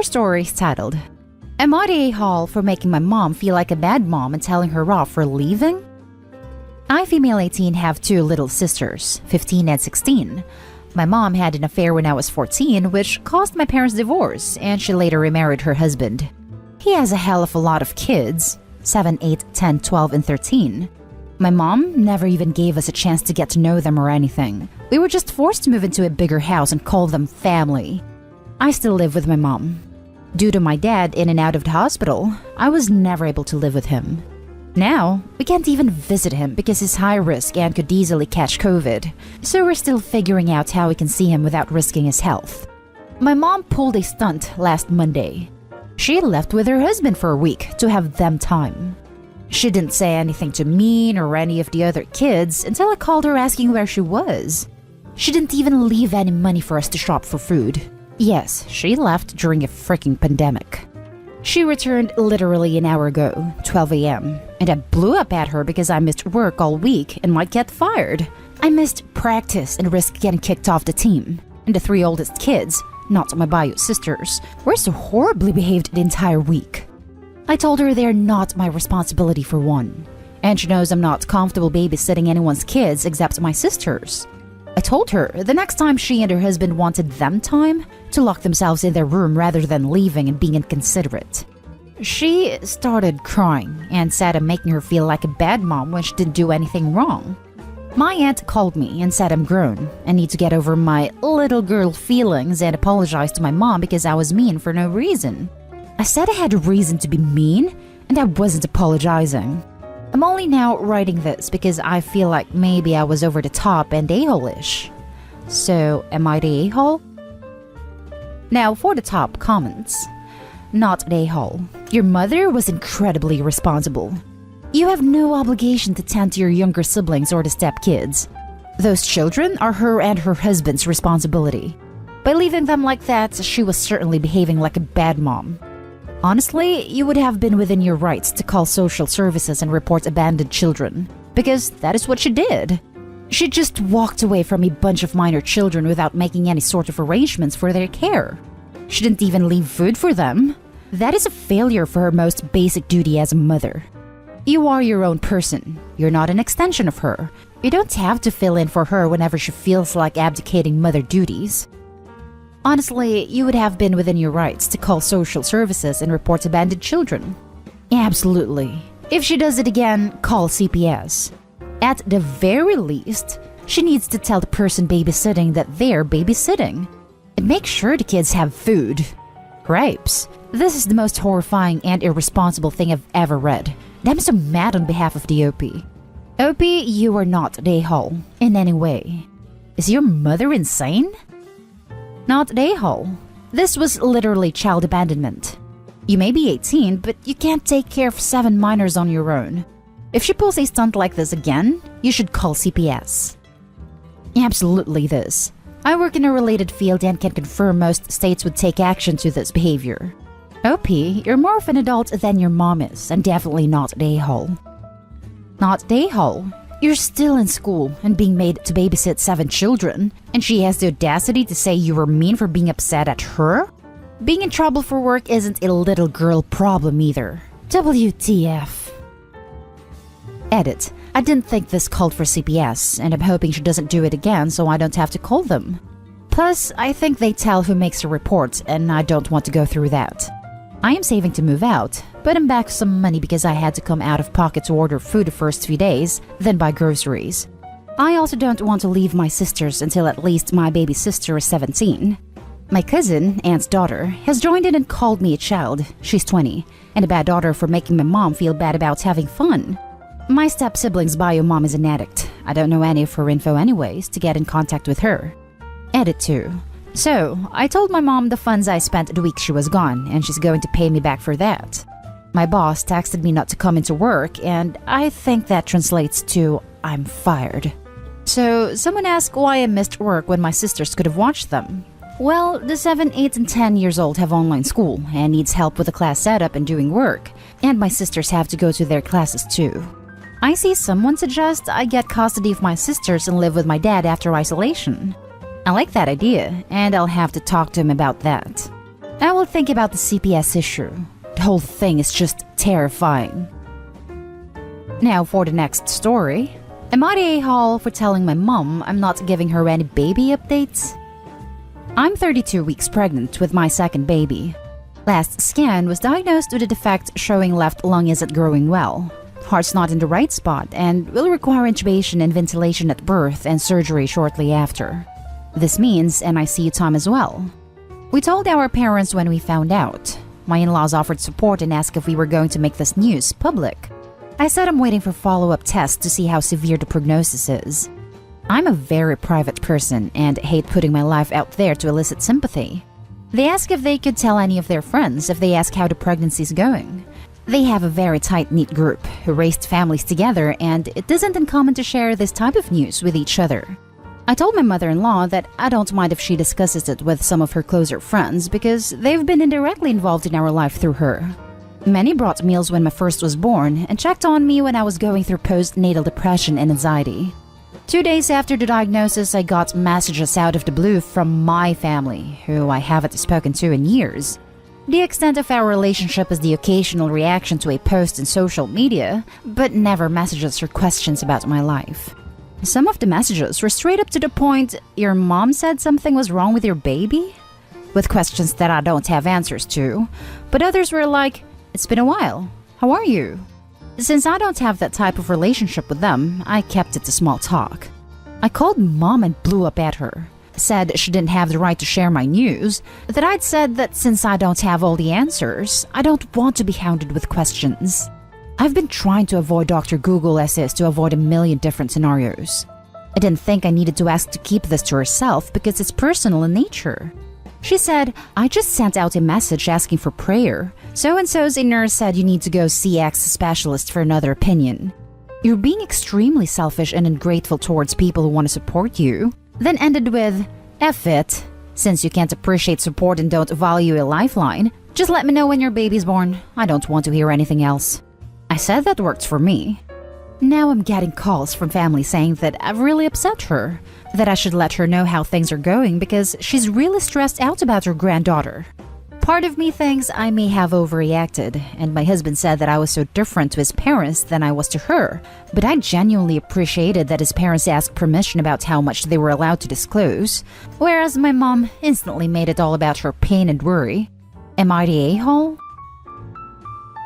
story is titled, Am I the a-hole for making my mom feel like a bad mom and telling her off for leaving? I, female 18, have two little sisters, 15 and 16. My mom had an affair when I was 14, which caused my parents' divorce, and she later remarried her husband. He has a hell of a lot of kids, 7, 8, 10, 12, and 13. My mom never even gave us a chance to get to know them or anything. We were just forced to move into a bigger house and call them family. I still live with my mom. Due to my dad in and out of the hospital, I was never able to live with him. Now, we can't even visit him because he's high risk and could easily catch COVID. So we're still figuring out how we can see him without risking his health. My mom pulled a stunt last Monday. She left with her husband for a week to have them time. She didn't say anything to me or any of the other kids until I called her asking where she was. She didn't even leave any money for us to shop for food. Yes, she left during a freaking pandemic. She returned literally an hour ago, 12 a.m., and I blew up at her because I missed work all week and might get fired. I missed practice and risked getting kicked off the team. And the three oldest kids, not my bio sisters, were so horribly behaved the entire week. I told her they're not my responsibility for one, and she knows I'm not comfortable babysitting anyone's kids except my sisters. I told her the next time she and her husband wanted them time, to lock themselves in their room rather than leaving and being inconsiderate. She started crying and said I'm making her feel like a bad mom when she didn't do anything wrong. My aunt called me and said I'm grown and need to get over my little girl feelings and apologize to my mom because I was mean for no reason. I said I had a reason to be mean, and I wasn't apologizing. I'm only now writing this because I feel like maybe I was over the top and a-hole-ish. So, am I the a-hole? Now for the top comments. Not the a-hole. Your mother was incredibly responsible. You have no obligation to tend to your younger siblings or the stepkids. Those children are her and her husband's responsibility. By leaving them like that, she was certainly behaving like a bad mom. Honestly, you would have been within your rights to call social services and report abandoned children, because that is what she did. She just walked away from a bunch of minor children without making any sort of arrangements for their care. She didn't even leave food for them. That is a failure for her most basic duty as a mother. You are your own person. You're not an extension of her. You don't have to fill in for her whenever she feels like abdicating mother duties. Honestly, you would have been within your rights to call social services and report abandoned children. Absolutely. If she does it again, call CPS. At the very least, she needs to tell the person babysitting that they're babysitting. And make sure the kids have food. Grapes. This is the most horrifying and irresponsible thing I've ever read. And I'm so mad on behalf of the OP. OP, you are not the a-hole in any way. Is your mother insane? Not the a-hole. This was literally child abandonment. You may be 18, but you can't take care of 7 minors on your own. If she pulls a stunt like this again, you should call CPS. Absolutely this. I work in a related field and can confirm most states would take action to this behavior. OP, you're more of an adult than your mom is, and definitely not the a-hole. Not the a-hole. You're still in school and being made to babysit 7 children, and she has the audacity to say you were mean for being upset at her? Being in trouble for work isn't a little girl problem either. WTF. Edit. I didn't think this called for CPS, and I'm hoping she doesn't do it again so I don't have to call them. Plus, I think they tell who makes a report, and I don't want to go through that. I am saving to move out, but I'm back some money because I had to come out of pocket to order food the first few days, then buy groceries. I also don't want to leave my sisters until at least my baby sister is 17. My cousin, aunt's daughter, has joined in and called me a child, she's 20, and a bad daughter for making my mom feel bad about having fun. My step-sibling's bio mom is an addict. I don't know any of her info anyways to get in contact with her. Edit 2. So, I told my mom the funds I spent the week she was gone, and she's going to pay me back for that. My boss texted me not to come into work, and I think that translates to, I'm fired. So, someone asked why I missed work when my sisters could have watched them. Well, the 7, 8, and 10 years old have online school, and needs help with the class setup and doing work, and my sisters have to go to their classes too. I see someone suggest I get custody of my sisters and live with my dad after isolation. I like that idea, and I'll have to talk to him about that. I will think about the CPS issue. The whole thing is just terrifying. Now for the next story. Am I the a-hole for telling my mom I'm not giving her any baby updates? I'm 32 weeks pregnant with my second baby. Last scan was diagnosed with a defect showing left lung isn't growing well. Heart's not in the right spot and will require intubation and ventilation at birth and surgery shortly after. This means NICU time as well. We told our parents when we found out. My in-laws offered support and asked if we were going to make this news public. I said I'm waiting for follow-up tests to see how severe the prognosis is. I'm a very private person and hate putting my life out there to elicit sympathy. They asked if they could tell any of their friends if they ask how the pregnancy's going. They have a very tight-knit group who raised families together, and it isn't uncommon to share this type of news with each other. I told my mother-in-law that I don't mind if she discusses it with some of her closer friends because they've been indirectly involved in our life through her. Many brought meals when my first was born and checked on me when I was going through postnatal depression and anxiety. 2 days after the diagnosis, I got messages out of the blue from my family, who I haven't spoken to in years. The extent of our relationship is the occasional reaction to a post in social media, but never messages or questions about my life. Some of the messages were straight up to the point, "Your mom said something was wrong with your baby?" With questions that I don't have answers to, but others were like, "It's been a while. How are you?" Since I don't have that type of relationship with them, I kept it to small talk. I called mom and blew up at her. Said she didn't have the right to share my news, that I'd said that since I don't have all the answers, I don't want to be hounded with questions. I've been trying to avoid Dr. Google essays to avoid a million different scenarios. I didn't think I needed to ask to keep this to herself because it's personal in nature. She said, "I just sent out a message asking for prayer. So-and-so's a nurse said you need to go see X specialist for another opinion. You're being extremely selfish and ungrateful towards people who want to support you." Then ended with, "F it. Since you can't appreciate support and don't value a lifeline, just let me know when your baby's born. I don't want to hear anything else." I said that worked for me. Now I'm getting calls from family saying that I've really upset her, that I should let her know how things are going because she's really stressed out about her granddaughter. Part of me thinks I may have overreacted, and my husband said that I was so different to his parents than I was to her, but I genuinely appreciated that his parents asked permission about how much they were allowed to disclose, whereas my mom instantly made it all about her pain and worry. Am I the a-hole?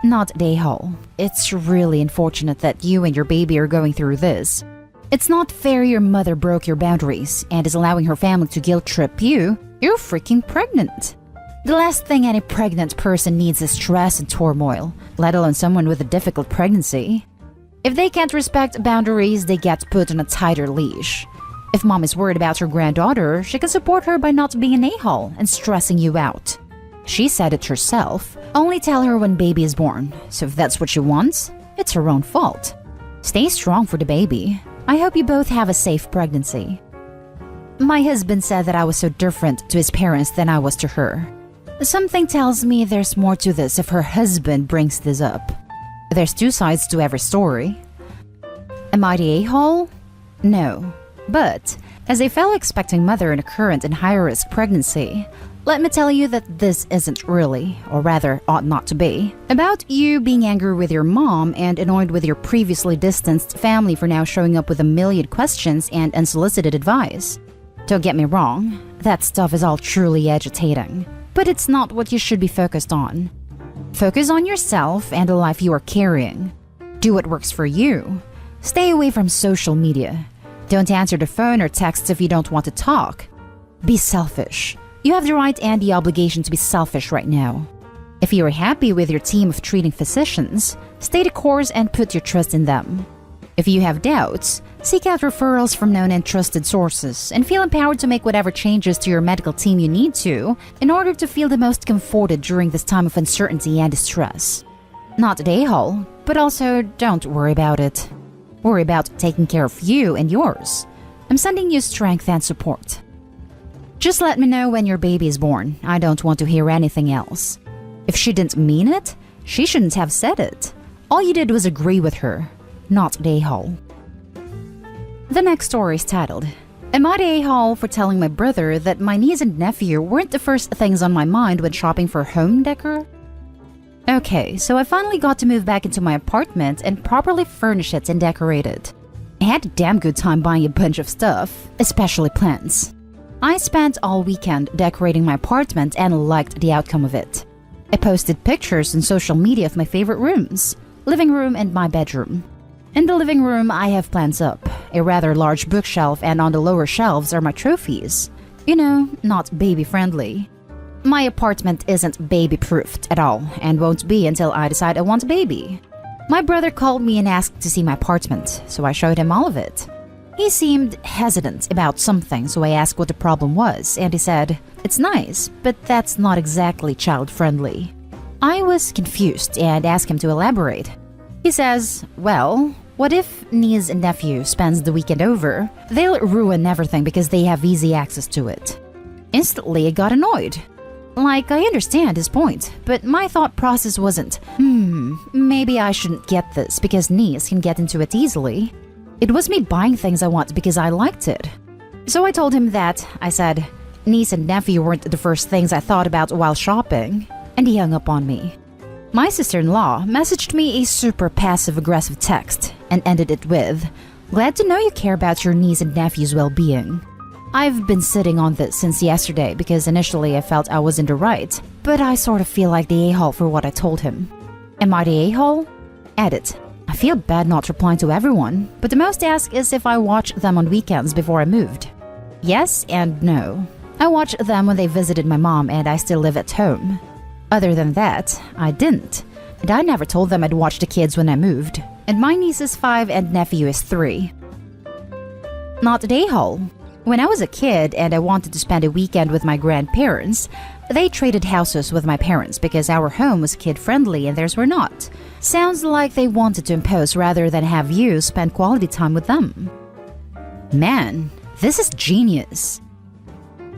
Not the a-hole. It's really unfortunate that you and your baby are going through this. It's not fair your mother broke your boundaries and is allowing her family to guilt trip you. You're freaking pregnant. The last thing any pregnant person needs is stress and turmoil, let alone someone with a difficult pregnancy. If they can't respect boundaries, they get put on a tighter leash. If mom is worried about her granddaughter, she can support her by not being an a-hole and stressing you out. She said it herself. Only tell her when baby is born. So if that's what she wants, it's her own fault. Stay strong for the baby. I hope you both have a safe pregnancy. My husband said that I was so different to his parents than I was to her. Something tells me there's more to this if her husband brings this up. There's two sides to every story. Am I the a-hole? No. But, as a fellow expecting mother in a current and high-risk pregnancy, let me tell you that this isn't really, or rather ought not to be, about you being angry with your mom and annoyed with your previously distanced family for now showing up with a million questions and unsolicited advice. Don't get me wrong, that stuff is all truly agitating, but it's not what you should be focused on. Focus on yourself and the life you are carrying. Do what works for you. Stay away from social media. Don't answer the phone or text if you don't want to talk. Be selfish. You have the right and the obligation to be selfish right now. If you are happy with your team of treating physicians, stay the course and put your trust in them. If you have doubts, seek out referrals from known and trusted sources and feel empowered to make whatever changes to your medical team you need to in order to feel the most comforted during this time of uncertainty and distress. Not the a-hole, but also don't worry about it. Worry about taking care of you and yours. I'm sending you strength and support. Just let me know when your baby is born. I don't want to hear anything else. If she didn't mean it, she shouldn't have said it. All you did was agree with her, not the a-hole. The next story is titled, Am I the a-hole for telling my brother that my niece and nephew weren't the first things on my mind when shopping for home decor? Okay, so I finally got to move back into my apartment and properly furnish it and decorate it. I had a damn good time buying a bunch of stuff, especially plants. I spent all weekend decorating my apartment and liked the outcome of it. I posted pictures on social media of my favorite rooms, living room and my bedroom. In the living room, I have plants up, a rather large bookshelf, and on the lower shelves are my trophies. You know, not baby-friendly. My apartment isn't baby-proofed at all, and won't be until I decide I want a baby. My brother called me and asked to see my apartment, so I showed him all of it. He seemed hesitant about something, so I asked what the problem was, and he said, "It's nice, but that's not exactly child-friendly." I was confused and asked him to elaborate. He says, "Well, what if niece and nephew spends the weekend over? They'll ruin everything because they have easy access to it." Instantly, I got annoyed. Like, I understand his point, but my thought process wasn't, maybe I shouldn't get this because niece can get into it easily. It was me buying things I want because I liked it. So I told him that, I said, niece and nephew weren't the first things I thought about while shopping, and he hung up on me. My sister-in-law messaged me a super passive-aggressive text and ended it with, "Glad to know you care about your niece and nephew's well-being." I've been sitting on this since yesterday because initially I felt I was in the right, but I sort of feel like the a-hole for what I told him. Am I the a-hole? Edit. I feel bad not replying to everyone, but the most asked is if I watch them on weekends before I moved. Yes and no. I watched them when they visited my mom and I still live at home. Other than that, I didn't. And I never told them I'd watch the kids when I moved. And my niece is 5 and nephew is 3. Not the a-hole. When I was a kid and I wanted to spend a weekend with my grandparents, they traded houses with my parents because our home was kid-friendly and theirs were not. Sounds like they wanted to impose rather than have you spend quality time with them. Man, this is genius.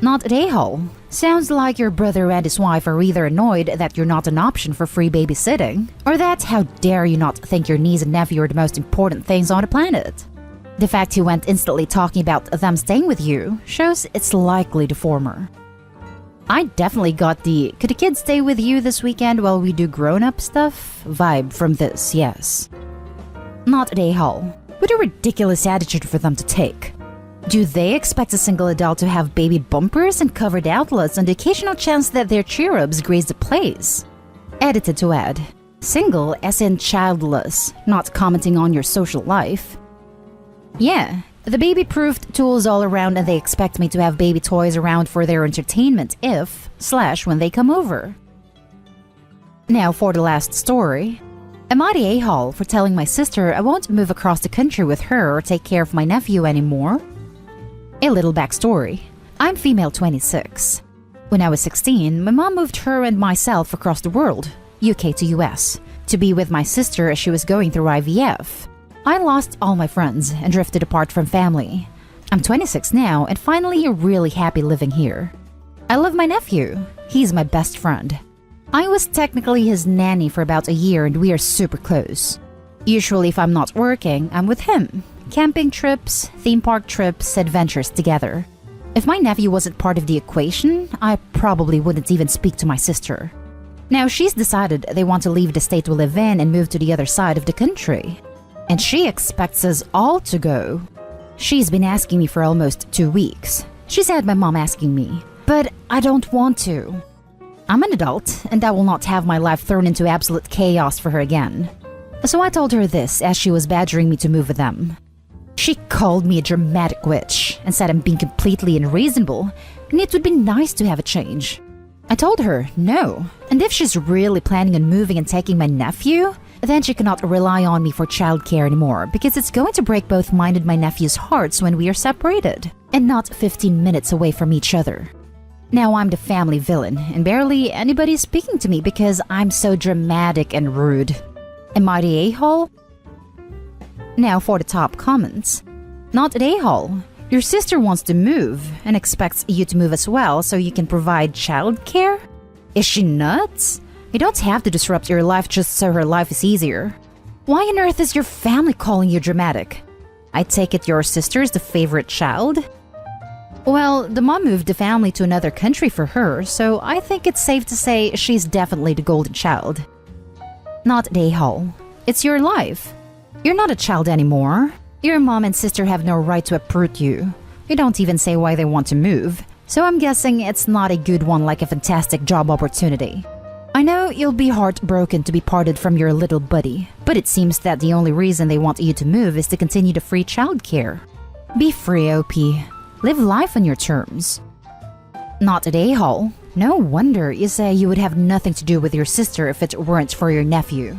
Not an a-hole. Sounds like your brother and his wife are either annoyed that you're not an option for free babysitting, or that how dare you not think your niece and nephew are the most important things on the planet. The fact he went instantly talking about them staying with you shows it's likely the former. I definitely got the "could the kids stay with you this weekend while we do grown-up stuff" vibe from this, yes. Not an a-hole. What a ridiculous attitude for them to take. Do they expect a single adult to have baby bumpers and covered outlets on the occasional chance that their cheer-ups graze the place? Edited to add, single as in childless, not commenting on your social life. Yeah, the baby-proofed tools all around and they expect me to have baby toys around for their entertainment when they come over. Now for the last story. Am I the a-hole for telling my sister I won't move across the country with her or take care of my nephew anymore? A little backstory. I'm female 26. When I was 16, my mom moved her and myself across the world, UK to US, to be with my sister as she was going through IVF. I lost all my friends and drifted apart from family. I'm 26 now and finally really happy living here. I love my nephew. He's my best friend. I was technically his nanny for about a year and we are super close. Usually if I'm not working, I'm with him. Camping trips, theme park trips, adventures together. If my nephew wasn't part of the equation, I probably wouldn't even speak to my sister. Now she's decided they want to leave the state we live in and move to the other side of the country. And she expects us all to go. She's been asking me for almost 2 weeks. She's had my mom asking me, but I don't want to. I'm an adult, and I will not have my life thrown into absolute chaos for her again. So I told her this as she was badgering me to move with them. She called me a dramatic witch and said I'm being completely unreasonable, and it would be nice to have a change. I told her no, and if she's really planning on moving and taking my nephew, then she cannot rely on me for childcare anymore because it's going to break both mine and my nephew's hearts when we are separated and not 15 minutes away from each other. Now I'm the family villain and barely anybody's speaking to me because I'm so dramatic and rude. Am I the a-hole? Now for the top comments. Not an a-hole. Your sister wants to move and expects you to move as well so you can provide childcare? Is she nuts? You don't have to disrupt your life just so her life is easier. Why on earth is your family calling you dramatic? I take it your sister is the favorite child? Well, the mom moved the family to another country for her, so I think it's safe to say she's definitely the golden child. Not the a-hole. It's your life. You're not a child anymore. Your mom and sister have no right to uproot you. You don't even say why they want to move, so I'm guessing it's not a good one like a fantastic job opportunity. I know you'll be heartbroken to be parted from your little buddy, but it seems that the only reason they want you to move is to continue the free childcare. Be free, OP. Live life on your terms. Not at a-hole. No wonder you say you would have nothing to do with your sister if it weren't for your nephew.